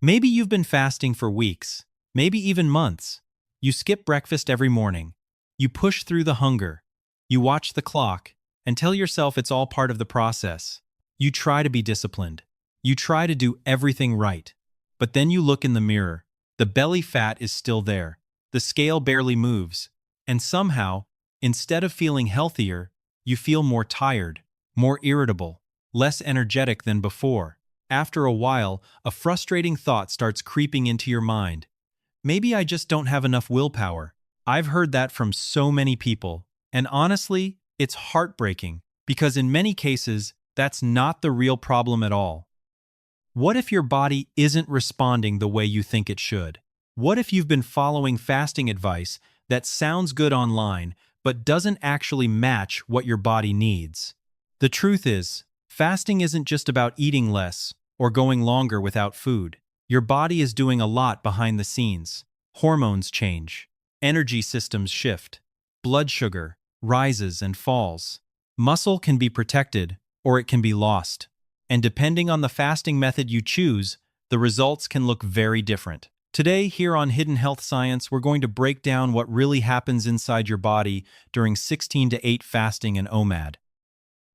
Maybe you've been fasting for weeks, maybe even months. You skip breakfast every morning. You push through the hunger. You watch the clock and tell yourself it's all part of the process. You try to be disciplined. You try to do everything right. But then you look in the mirror. The belly fat is still there. The scale barely moves. And somehow, instead of feeling healthier, you feel more tired, more irritable, less energetic than before. After a while, a frustrating thought starts creeping into your mind. Maybe I just don't have enough willpower. I've heard that from so many people. And honestly, it's heartbreaking because in many cases, that's not the real problem at all. What if your body isn't responding the way you think it should? What if you've been following fasting advice that sounds good online but doesn't actually match what your body needs? The truth is, fasting isn't just about eating less or going longer without food. Your body is doing a lot behind the scenes. Hormones change. Energy systems shift. Blood sugar rises and falls. Muscle can be protected or it can be lost. And depending on the fasting method you choose, the results can look very different. Today, here on Hidden Health Science, we're going to break down what really happens inside your body during 16-8 fasting and OMAD.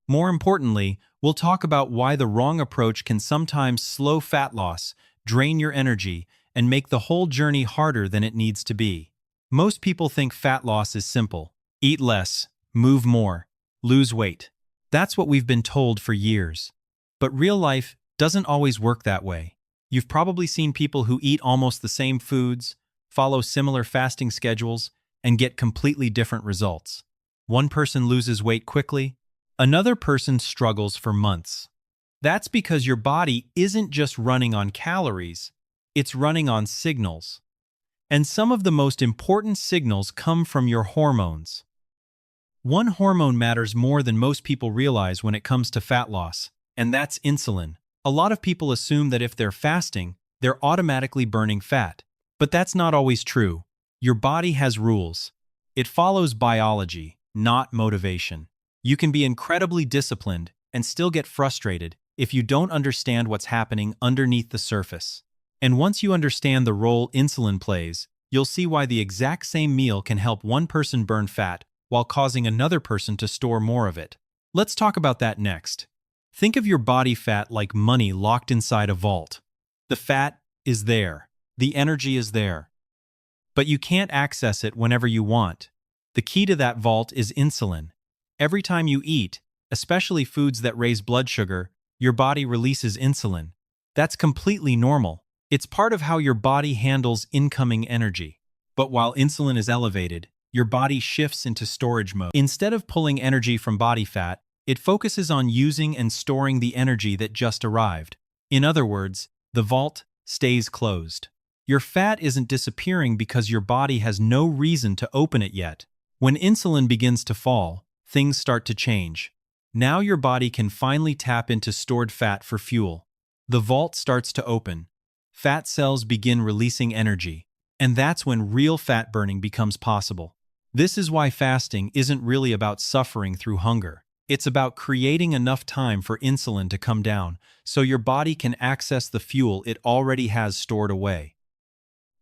More importantly, we'll talk about why the wrong approach can sometimes slow fat loss, drain your energy, and make the whole journey harder than it needs to be. Most people think fat loss is simple. Eat less, move more, lose weight. That's what we've been told for years. But real life doesn't always work that way. You've probably seen people who eat almost the same foods, follow similar fasting schedules, and get completely different results. One person loses weight quickly, another person struggles for months. That's because your body isn't just running on calories, it's running on signals. And some of the most important signals come from your hormones. One hormone matters more than most people realize when it comes to fat loss, and that's insulin. A lot of people assume that if they're fasting, they're automatically burning fat. But that's not always true. Your body has rules. It follows biology, not motivation. You can be incredibly disciplined and still get frustrated if you don't understand what's happening underneath the surface. And once you understand the role insulin plays, you'll see why the exact same meal can help one person burn fat while causing another person to store more of it. Let's talk about that next. Think of your body fat like money locked inside a vault. The fat is there. The energy is there. But you can't access it whenever you want. The key to that vault is insulin. Every time you eat, especially foods that raise blood sugar, your body releases insulin. That's completely normal. It's part of how your body handles incoming energy. But while insulin is elevated, your body shifts into storage mode. Instead of pulling energy from body fat, it focuses on using and storing the energy that just arrived. In other words, the vault stays closed. Your fat isn't disappearing because your body has no reason to open it yet. When insulin begins to fall, things start to change. Now your body can finally tap into stored fat for fuel. The vault starts to open. Fat cells begin releasing energy. And that's when real fat burning becomes possible. This is why fasting isn't really about suffering through hunger. It's about creating enough time for insulin to come down so your body can access the fuel it already has stored away.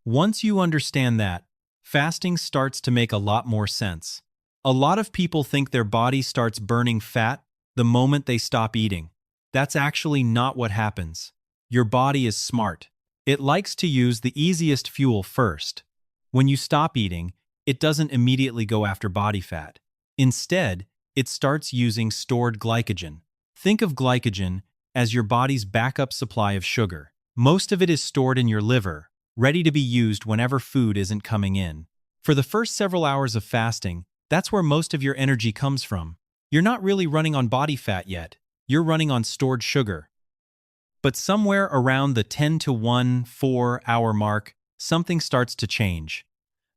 Once you understand that, fasting starts to make a lot more sense. A lot of people think their body starts burning fat the moment they stop eating. That's actually not what happens. Your body is smart. It likes to use the easiest fuel first. When you stop eating, it doesn't immediately go after body fat. Instead, it starts using stored glycogen. Think of glycogen as your body's backup supply of sugar. Most of it is stored in your liver, ready to be used whenever food isn't coming in. For the first several hours of fasting, that's where most of your energy comes from. You're not really running on body fat yet. You're running on stored sugar. But somewhere around the 10 to 1, 4-hour mark, something starts to change.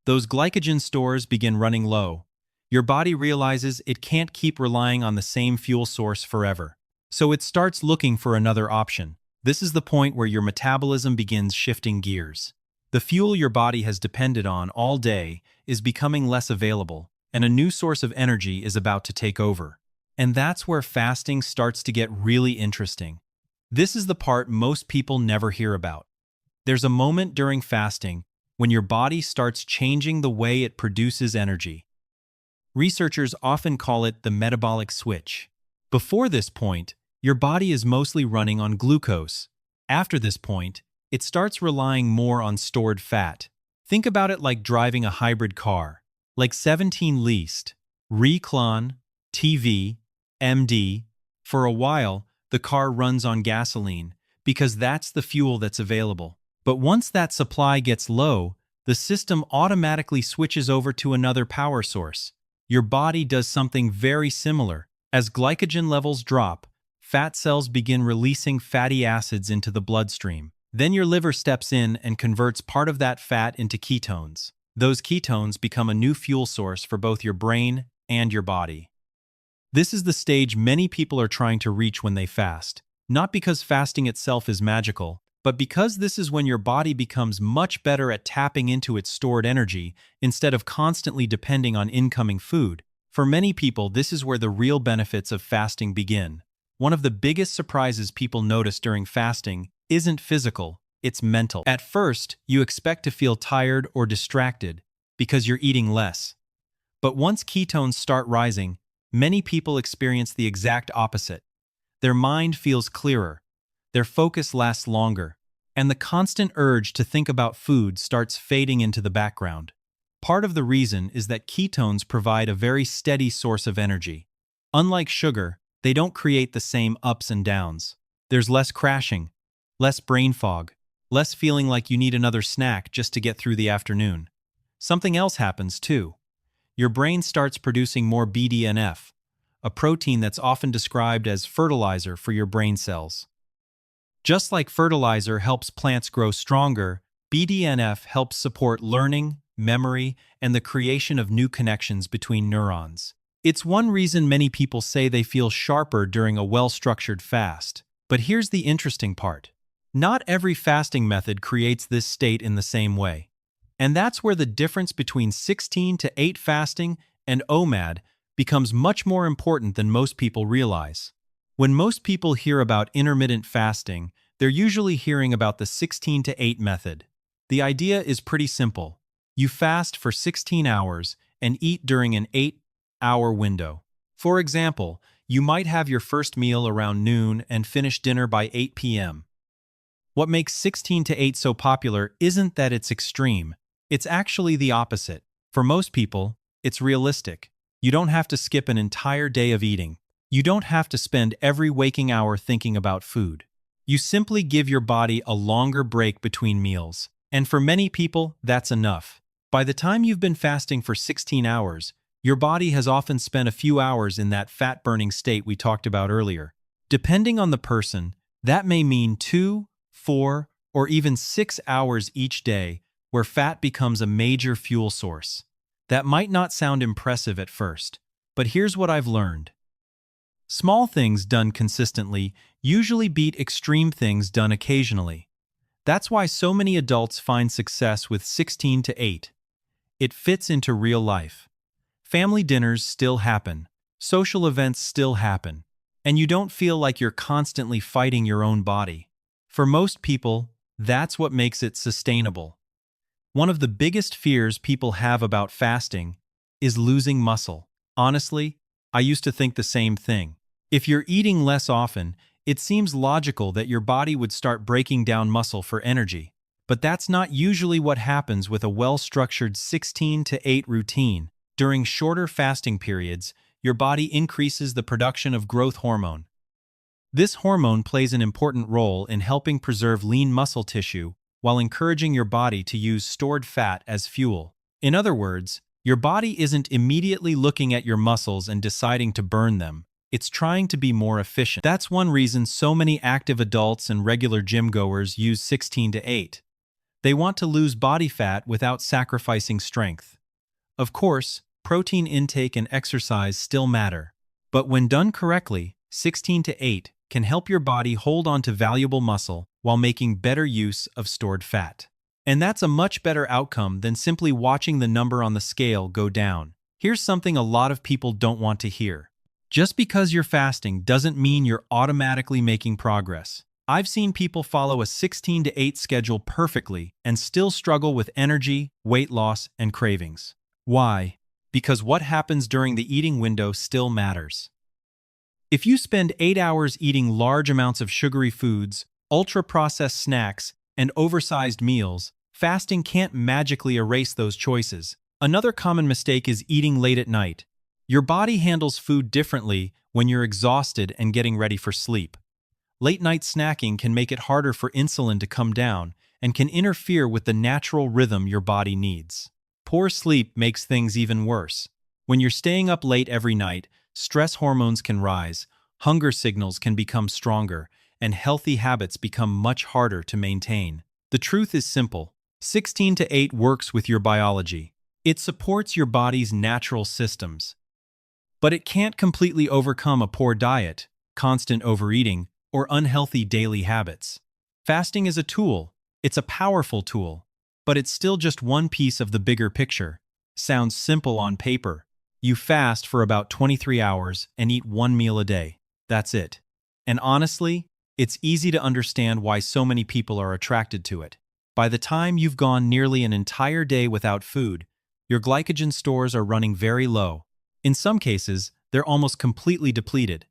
Those glycogen stores begin running low. Your body realizes it can't keep relying on the same fuel source forever. So it starts looking for another option. This is the point where your metabolism begins shifting gears. The fuel your body has depended on all day is becoming less available, and a new source of energy is about to take over. And that's where fasting starts to get really interesting. This is the part most people never hear about. There's a moment during fasting when your body starts changing the way it produces energy. Researchers often call it the metabolic switch. Before this point, your body is mostly running on glucose. After this point, it starts relying more on stored fat. Think about it like driving a hybrid car, like 17 leased, Reclon, TV, MD. For a while, the car runs on gasoline because that's the fuel that's available. But once that supply gets low, the system automatically switches over to another power source. Your body does something very similar. As glycogen levels drop, fat cells begin releasing fatty acids into the bloodstream. Then your liver steps in and converts part of that fat into ketones. Those ketones become a new fuel source for both your brain and your body. This is the stage many people are trying to reach when they fast. Not because fasting itself is magical, but because this is when your body becomes much better at tapping into its stored energy instead of constantly depending on incoming food. For many people, this is where the real benefits of fasting begin. One of the biggest surprises people notice during fasting isn't physical, it's mental. At first, you expect to feel tired or distracted because you're eating less. But once ketones start rising, many people experience the exact opposite. Their mind feels clearer, their focus lasts longer, and the constant urge to think about food starts fading into the background. Part of the reason is that ketones provide a very steady source of energy. Unlike sugar, they don't create the same ups and downs. There's less crashing, less brain fog, less feeling like you need another snack just to get through the afternoon. Something else happens too. Your brain starts producing more BDNF, a protein that's often described as fertilizer for your brain cells. Just like fertilizer helps plants grow stronger, BDNF helps support learning, memory, and the creation of new connections between neurons. It's one reason many people say they feel sharper during a well-structured fast. But here's the interesting part. Not every fasting method creates this state in the same way. And that's where the difference between 16-8 fasting and OMAD becomes much more important than most people realize. When most people hear about intermittent fasting, they're usually hearing about the 16-8 method. The idea is pretty simple. You fast for 16 hours and eat during an 8-hour window. For example, you might have your first meal around noon and finish dinner by 8 p.m. What makes 16-8 so popular isn't that it's extreme. It's actually the opposite. For most people, it's realistic. You don't have to skip an entire day of eating. You don't have to spend every waking hour thinking about food. You simply give your body a longer break between meals. And for many people, that's enough. By the time you've been fasting for 16 hours, your body has often spent a few hours in that fat-burning state we talked about earlier. Depending on the person, that may mean 2, 4, or even 6 hours each day where fat becomes a major fuel source. That might not sound impressive at first, but here's what I've learned. Small things done consistently usually beat extreme things done occasionally. That's why so many adults find success with 16-8. It fits into real life. Family dinners still happen, social events still happen, and you don't feel like you're constantly fighting your own body. For most people, that's what makes it sustainable. One of the biggest fears people have about fasting is losing muscle. Honestly, I used to think the same thing. If you're eating less often, it seems logical that your body would start breaking down muscle for energy. But that's not usually what happens with a well-structured 16-8 routine. During shorter fasting periods, your body increases the production of growth hormone. This hormone plays an important role in helping preserve lean muscle tissue while encouraging your body to use stored fat as fuel. In other words, your body isn't immediately looking at your muscles and deciding to burn them. It's trying to be more efficient. That's one reason so many active adults and regular gym goers use 16-8. They want to lose body fat without sacrificing strength. Of course, protein intake and exercise still matter. But when done correctly, 16-8 can help your body hold on to valuable muscle while making better use of stored fat. And that's a much better outcome than simply watching the number on the scale go down. Here's something a lot of people don't want to hear. Just because you're fasting doesn't mean you're automatically making progress. I've seen people follow a 16 to 8 schedule perfectly and still struggle with energy, weight loss, and cravings. Why? Because what happens during the eating window still matters. If you spend 8 hours eating large amounts of sugary foods, ultra-processed snacks, and oversized meals, fasting can't magically erase those choices. Another common mistake is eating late at night. Your body handles food differently when you're exhausted and getting ready for sleep. Late-night snacking can make it harder for insulin to come down and can interfere with the natural rhythm your body needs. Poor sleep makes things even worse. When you're staying up late every night, stress hormones can rise, hunger signals can become stronger, and healthy habits become much harder to maintain. The truth is simple. 16 to 8 works with your biology. It supports your body's natural systems. But it can't completely overcome a poor diet, constant overeating, or unhealthy daily habits. Fasting is a tool. It's a powerful tool. But it's still just one piece of the bigger picture. Sounds simple on paper. You fast for about 23 hours and eat one meal a day. That's it. And honestly, it's easy to understand why so many people are attracted to it. By the time you've gone nearly an entire day without food, your glycogen stores are running very low. In some cases, they're almost completely depleted.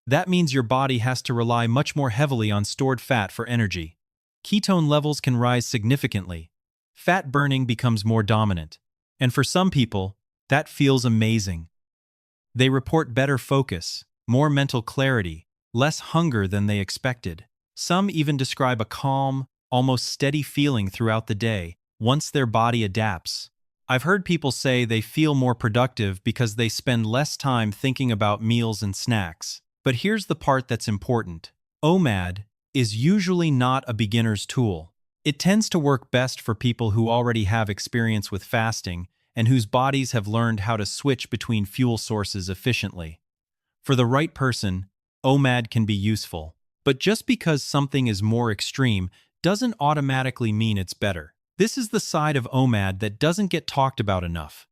That means your body has to rely much more heavily on stored fat for energy. Ketone levels can rise significantly. Fat burning becomes more dominant. And for some people, that feels amazing. They report better focus, more mental clarity, less hunger than they expected. Some even describe a calm, almost steady feeling throughout the day once their body adapts. I've heard people say they feel more productive because they spend less time thinking about meals and snacks. But here's the part that's important. OMAD is usually not a beginner's tool. It tends to work best for people who already have experience with fasting and whose bodies have learned how to switch between fuel sources efficiently. For the right person, OMAD can be useful. But just because something is more extreme doesn't automatically mean it's better. This is the side of OMAD that doesn't get talked about enough.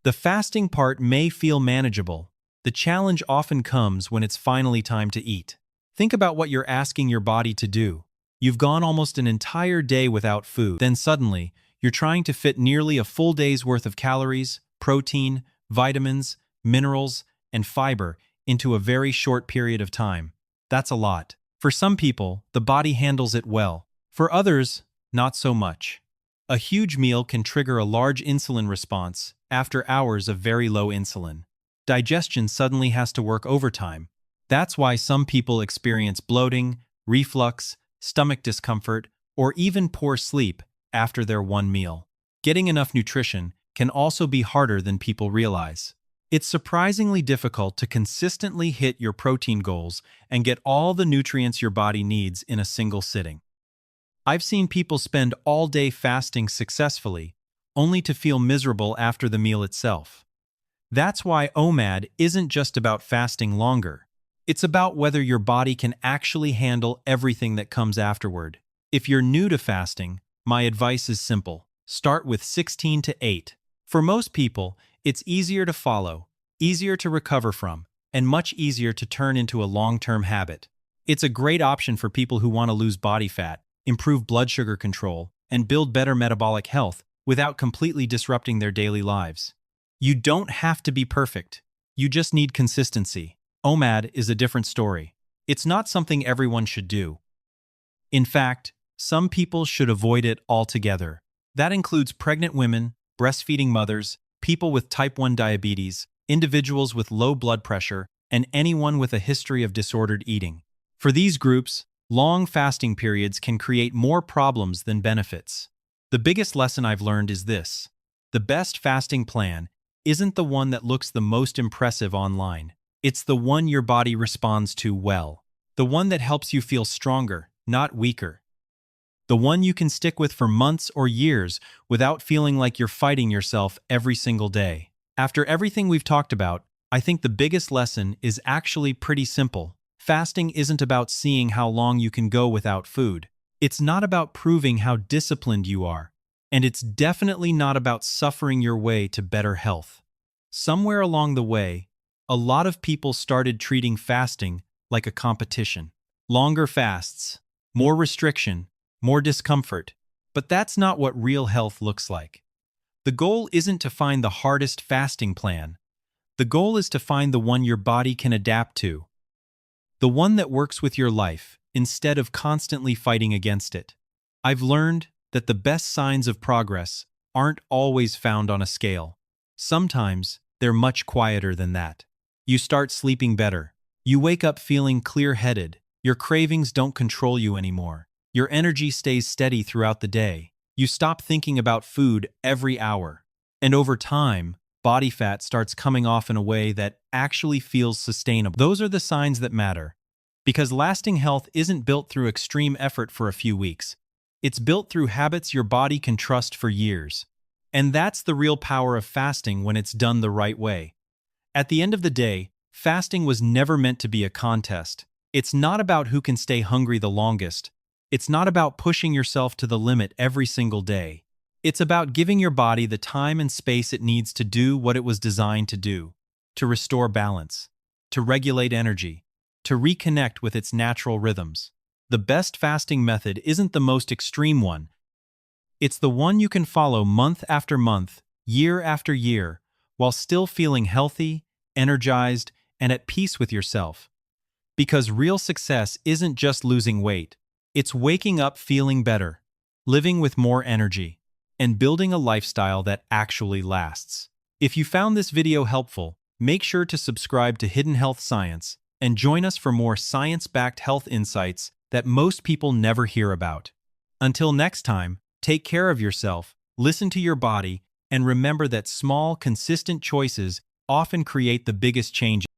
The fasting part may feel manageable. The challenge often comes when it's finally time to eat. Think about what you're asking your body to do. You've gone almost an entire day without food. Then suddenly, you're trying to fit nearly a full day's worth of calories, protein, vitamins, minerals, and fiber into a very short period of time. That's a lot. For some people, the body handles it well. For others, not so much. A huge meal can trigger a large insulin response after hours of very low insulin. Digestion suddenly has to work overtime. That's why some people experience bloating, reflux, stomach discomfort, or even poor sleep after their one meal. Getting enough nutrition can also be harder than people realize. It's surprisingly difficult to consistently hit your protein goals and get all the nutrients your body needs in a single sitting. I've seen people spend all day fasting successfully, only to feel miserable after the meal itself. That's why OMAD isn't just about fasting longer. It's about whether your body can actually handle everything that comes afterward. If you're new to fasting, my advice is simple. Start with 16 to 8. For most people, it's easier to follow, easier to recover from, and much easier to turn into a long-term habit. It's a great option for people who want to lose body fat, improve blood sugar control, and build better metabolic health without completely disrupting their daily lives. You don't have to be perfect. You just need consistency. OMAD is a different story. It's not something everyone should do. In fact, some people should avoid it altogether. That includes pregnant women, breastfeeding mothers, people with type 1 diabetes, individuals with low blood pressure, and anyone with a history of disordered eating. For these groups, long fasting periods can create more problems than benefits. The biggest lesson I've learned is this: the best fasting plan isn't the one that looks the most impressive online. It's the one your body responds to well. The one that helps you feel stronger, not weaker. The one you can stick with for months or years without feeling like you're fighting yourself every single day. After everything we've talked about, I think the biggest lesson is actually pretty simple. Fasting isn't about seeing how long you can go without food. It's not about proving how disciplined you are. And it's definitely not about suffering your way to better health. Somewhere along the way, a lot of people started treating fasting like a competition. Longer fasts, more restriction, more discomfort. But that's not what real health looks like. The goal isn't to find the hardest fasting plan. The goal is to find the one your body can adapt to. The one that works with your life, instead of constantly fighting against it. I've learned that the best signs of progress aren't always found on a scale. Sometimes they're much quieter than that. You start sleeping better. You wake up feeling clear-headed. Your cravings don't control you anymore. Your energy stays steady throughout the day. You stop thinking about food every hour. And over time, body fat starts coming off in a way that actually feels sustainable. Those are the signs that matter. Because lasting health isn't built through extreme effort for a few weeks. It's built through habits your body can trust for years. And that's the real power of fasting when it's done the right way. At the end of the day, fasting was never meant to be a contest. It's not about who can stay hungry the longest. It's not about pushing yourself to the limit every single day. It's about giving your body the time and space it needs to do what it was designed to do, to restore balance, to regulate energy, to reconnect with its natural rhythms. The best fasting method isn't the most extreme one. It's the one you can follow month after month, year after year, while still feeling healthy, energized, and at peace with yourself. Because real success isn't just losing weight. It's waking up feeling better, living with more energy, and building a lifestyle that actually lasts. If you found this video helpful, make sure to subscribe to Hidden Health Science and join us for more science-backed health insights that most people never hear about. Until next time, take care of yourself, listen to your body, and remember that small, consistent choices often create the biggest changes.